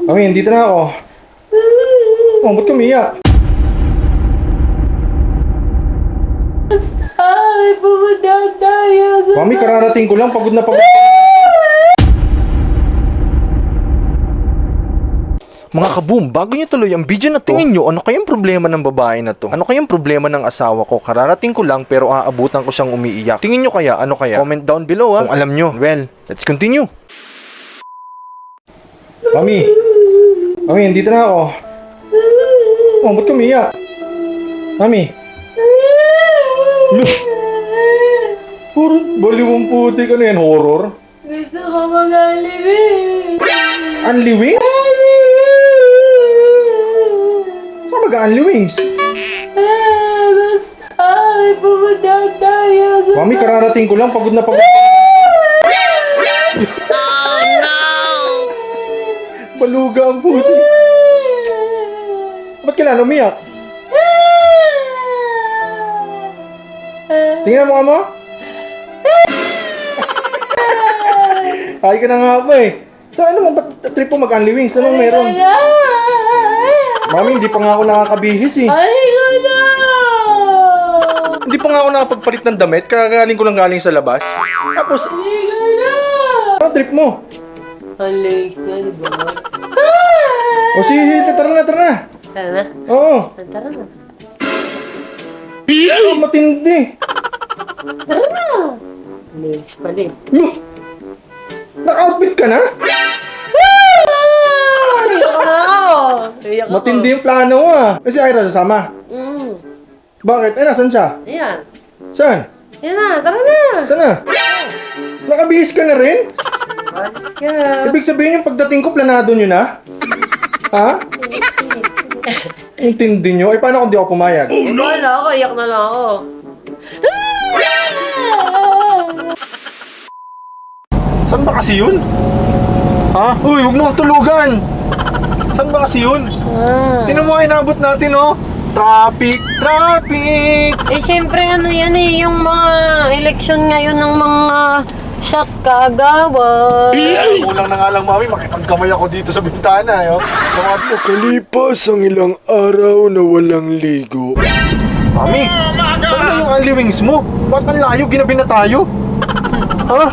Mami, dito na ako. Oh, ba't kumiyak? Ay, pumunta tayo. Mami, kararating ko lang. Pagod na pagod. Mga kaboom, bago niyo tuloy ang video na to, tingin nyo, ano kayang problema ng babae na to? Ano kayang problema ng asawa ko? Kararating ko lang pero aabutan ko siyang umiiyak. Tingin nyo kaya, ano kaya? Comment down below kung alam nyo. Well, let's continue. Mami, dito na ako. Oh, ba't kumiyak? Mami. Look. Horror. Baliwang puti ka na yan, horror. Gusto ko mag-alibig. Unli wings? Saan mag-unli wings? Ay, pumunta tayo. Mami, kararating ko lang. Pagod na pagod. Oh no! Baluga ang puti. Ba't kailan umiyak? Tingnan mo mo. Ay ka na nga ba eh. So ano mo, ba't trip mo mag-unli wings? Anong meron? Mami, hindi pa nga ako nakakabihis eh. Ay, gano'n! Hindi pa nga ako nakapagpalit ng damit. Kagaling ko lang galing sa labas. Tapos, ano trip mo? Halay ka, di ba? O sige, tara na. Tara na. Oo. Tara na. Matindi. Tara na. Legs pala eh. Look! Naka-outfit ka na? Iyak na ako. Iyak ako. Matindi yung plano mo ah. Kasi Ira sasama. Bakit? Eh, nasan siya? Ayan. Saan? Ayan na, tara na. Saan na? Nakabihis ka na rin? Alis ka. Ibig sabihin yung pagdating ko, planado nyo na? Ha? Intindi nyo? Eh, paano kung di ako pumayag? Wala ako, iyak na lang ako. Saan ba kasi yun? Ha? Uy, huwag mo kang tulugan! Saan ba kasi yun? Tinan mo, inabot natin, oh! Traffic! Eh, syempre ano yan eh, yung mga eleksyon ngayon ng mga shot kagawa. Ay, kulang na nga lang, mami. Makipagkamay ako dito sa bintana, yo. Makalipas ang ilang araw na walang ligo. Mami, saan na yung unli wings mo? Ba't ang layo? Ginabi na tayo? Ha?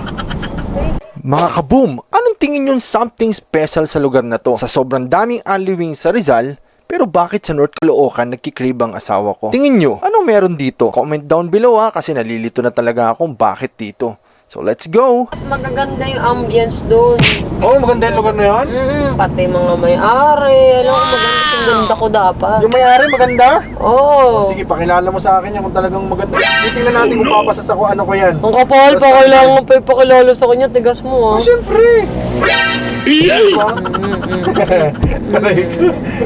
Mga kaboom, anong tingin yung something special sa lugar na to? Sa sobrang daming unli wings sa Rizal, pero bakit sa North Caloocan nagkikrave ang asawa ko? Tingin nyo, anong meron dito? Comment down below ha, kasi nalilito na talaga akong bakit dito. So let's go! Magaganda yung ambience doon. Oh, maganda yung lugar na yan? Pati mga may-ari. Alam mo, maganda yung ganda ko dapat. Yung may-ari maganda? Oo. Sige, pakilala mo sa akin yan kung talagang maganda. Titingnan natin kung papasas ako, ano ko yan. Ang kapal, pa kailangan pa ipakilala sa kanya. Tigas mo Oh, ah. siyempre! Diba?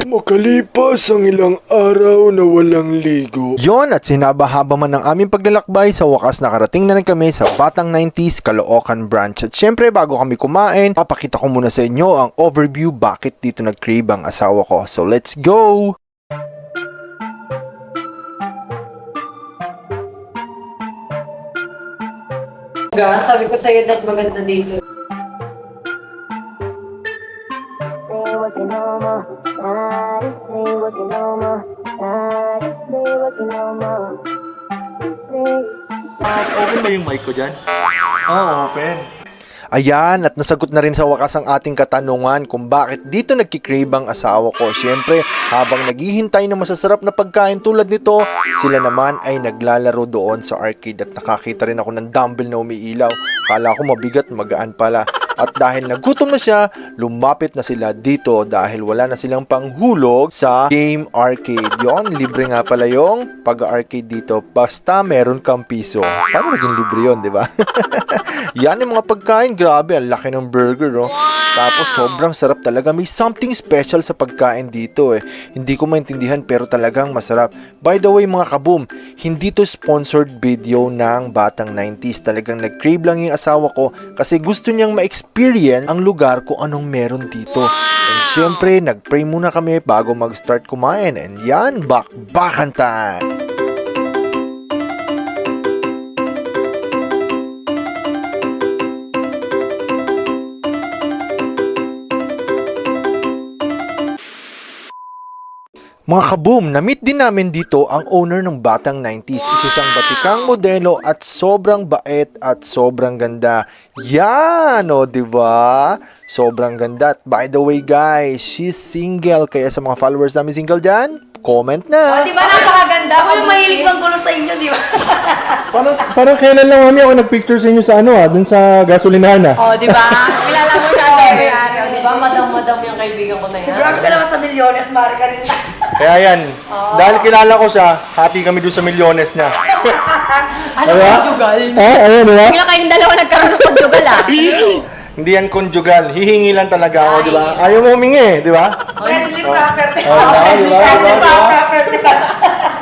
Makalipas ang ilang araw na walang ligo. Yon, at sinabahaba man ng aming paglalakbay, sa wakas nakarating na kami sa Batang 90s Caloocan branch. At syempre bago kami kumain, papakita ko muna sa inyo ang overview bakit dito nag-crave ang asawa ko. So let's go! Sabi ko sa'yo dahil maganda dito. Open ba yung mic ko dyan? Open. Ayan, at nasagot na rin sa wakas ang ating katanungan kung bakit dito nagkikrave ang asawa ko. Siyempre, habang naghihintay ng masasarap na pagkain tulad nito, sila naman ay naglalaro doon sa arcade at nakakita rin ako ng dumbbell na umiilaw. Kala ko mabigat, magaan pala. At dahil nagutom na siya, lumapit na sila dito dahil wala na silang panghulog sa game arcade. Yon, libre nga pala yung pag-arcade dito. Basta meron kang piso. Paano naging libre yun, di ba? Yan yung mga pagkain. Grabe, ang laki ng burger, oh. Tapos sobrang sarap talaga. May something special sa pagkain dito, eh. Hindi ko maintindihan pero talagang masarap. By the way, mga kaboom, hindi to sponsored video ng Batang 90s. Talagang nag-crave lang yung asawa ko kasi gusto niyang ma-experience ang lugar kung anong meron dito. And syempre, nag-pray muna kami bago mag-start kumain. And yan, bakbakan time! Mga kaboom, na-meet din namin dito ang owner ng Batang 90s. Isa siyang batikang modelo at sobrang bait at sobrang ganda. Yan, o, diba? Sobrang ganda. At by the way, guys, she's single. Kaya sa mga followers namin single dyan, comment na. Di ba napakaganda? Ako yung mahilig bang gulo sa inyo, di ba? Parang kailan lang mami ako nagpicture sa inyo sa dun sa gasolinahan Oh, di ba? Kilala mo siya, Terry. Di ba, madam yung kaibigan ko na yan? Grabe ka naman sa milyones, Mari, kanina. Kaya yan, dahil kilala ko siya, happy kami dun sa milyones niya. Ano ba? Conjugal? Ayun, diba? Bigla kayong dalawa nagkaroon ng conjugal, ah. Hindi yan conjugal, hihingi lang talaga ako, di ba? Ayaw mo humingi, di ba? Friendly property.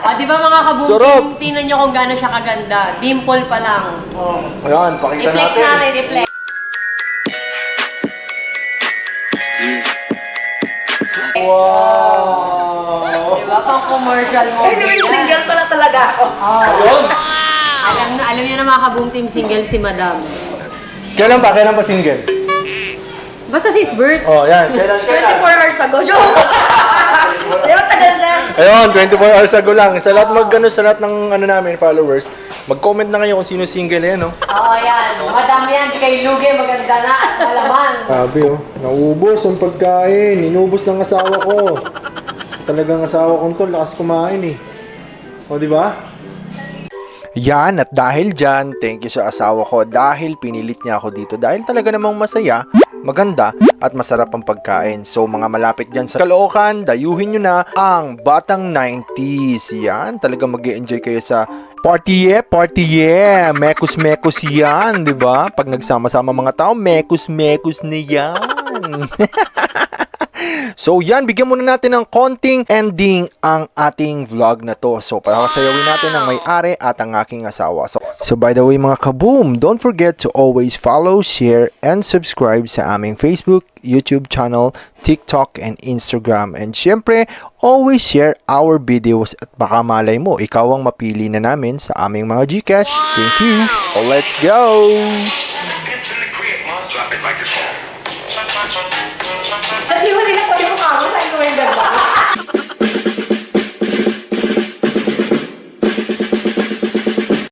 O, di ba mga Sarap. kabuking, tingnan nyo kung gaano siya kaganda. Dimple pa lang. Ayan, pakita I-flex natin, i-flex. Wow! Di ba, pang commercial mo. Anyway, single pala talaga ako. Ayun! Alam niyo na mga kaboom team single si madam. Kailan pa single? Basta sis Bert. Oh, yan. Kailan? 24 hours ago, joke! Di ba, tagal na? Ayun, 24 hours ago lang. Sa lahat sa lahat ng namin, followers, mag-comment na kayo kung sino single yan, no? Oo, yan. Madam yan, di kayo lugi, maganda na. Malaman. Sabi, oh. Naubos ang pagkain. Inubos ng asawa ko. Talagang asawa kong to, lakas kumain eh. O, di ba? Yan, at dahil dyan, thank you sa asawa ko dahil pinilit niya ako dito. Dahil talaga namang masaya, maganda, at masarap ang pagkain. So, mga malapit dyan sa Caloocan, dayuhin nyo na ang Batang 90s. Yan, talagang mag-e-enjoy kayo sa party, mekus-mekus yan, di ba? Pag nagsama-sama mga tao, mekus-mekus na yan. So yan, bigyan muna natin ng konting ending ang ating vlog na to. So pasayawin natin ang may-ari at ang aking asawa. So by the way mga kaboom, don't forget to always follow, share, and subscribe sa aming Facebook, YouTube channel, TikTok, and Instagram. And syempre, always share our videos at baka malay mo, ikaw ang mapili na namin sa aming mga Gcash. Thank you. So let's go! Pimps in the crib, mom, drop it like it's hot.